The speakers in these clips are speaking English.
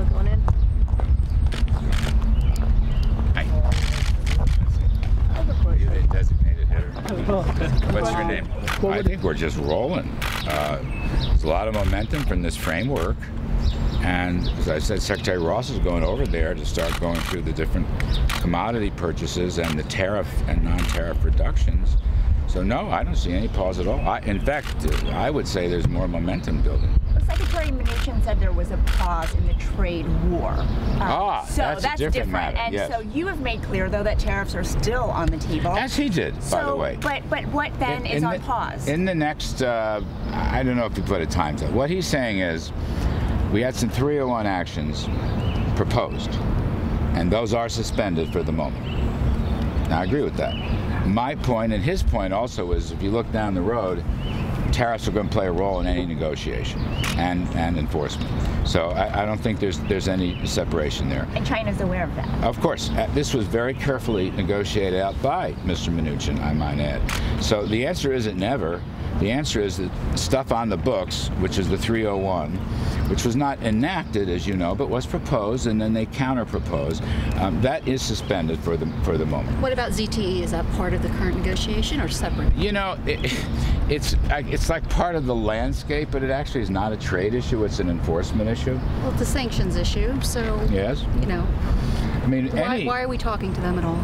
Kudlow going in. Hi. You're a designated hitter. What's your name? I think we're just rolling. There's a lot of momentum from this framework. And as I said, Secretary Ross is going over there to start going through the different commodity purchases and the tariff and non-tariff reductions. So no, I don't see any pause at all. In fact, I would say there's more momentum building. Well, Secretary Mnuchin said there was a pause in the trade war. So that's a different matter. And yes. So you have made clear, though, that tariffs are still on the table. As he did, by the way. But what then is on pause? In the next, I don't know if you put a time to it. What he's saying is, we had some 301 actions proposed, and those are suspended for the moment. Now, I agree with that. My point, and his point also, is if you look down the road, tariffs are going to play a role in any negotiation and enforcement. So I don't think there's any separation there. And China's aware of that. Of course. This was very carefully negotiated out by Mr. Mnuchin, I might add. So the answer isn't never. The answer is that stuff on the books, which is the 301, which was not enacted, as you know, but was proposed, and then they counter-proposed, that is suspended for the moment. What about ZTE? Is that part of the current negotiation or separate? You know, it's like part of the landscape, but it actually is not a trade issue. It's an enforcement issue. Well, it's a sanctions issue, so, yes. You know, I mean, why are we talking to them at all?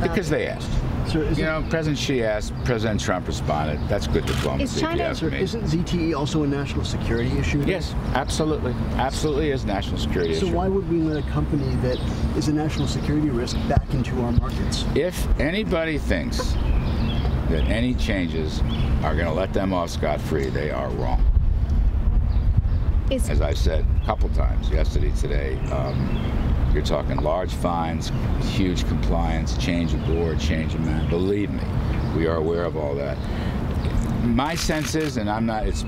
Because they asked. So President Xi asked, President Trump responded. That's good diplomacy. Isn't ZTE also a national security issue? Yes, absolutely. Absolutely is a national security issue. So why would we let a company that is a national security risk back into our markets? If anybody thinks that any changes are going to let them off scot-free, they are wrong. As I've said a couple times, yesterday, today, you're talking large fines, huge compliance, change of board, change of man. Believe me, we are aware of all that. My sense is, and it's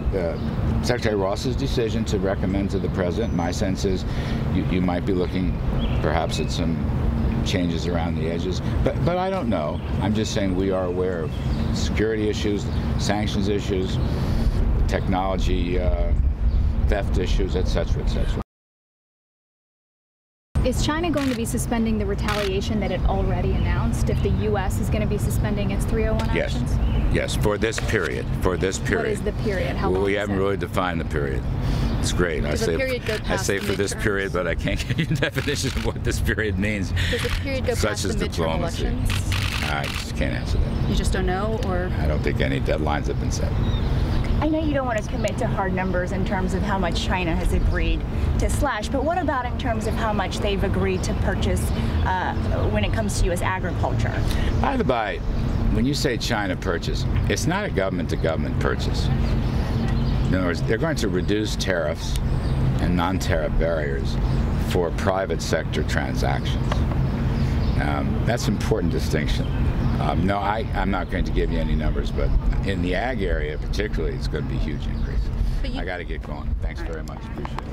Secretary Ross's decision to recommend to the president, my sense is you might be looking perhaps at some changes around the edges, but I don't know. I'm just saying we are aware of security issues, sanctions issues, technology theft issues, etc., etc. Is China going to be suspending the retaliation that it already announced if the U.S. is going to be suspending its 301 actions? Yes, for this period. For this period. What is the period? How long we haven't really defined the period. It's great. I say for this period, but I can't give you a definition of what this period means. Does the period go past the midterm elections? I just can't answer that. You just don't know, or? I don't think any deadlines have been set. I know you don't want to commit to hard numbers in terms of how much China has agreed to slash, but what about in terms of how much they've agreed to purchase when it comes to U.S. agriculture? By the by, when you say China purchase, it's not a government-to-government purchase. In other words, they're going to reduce tariffs and non-tariff barriers for private sector transactions. That's an important distinction. No, I'm not going to give you any numbers, but in the ag area particularly, it's going to be a huge increase. I got to get going. Thanks very much. Appreciate it.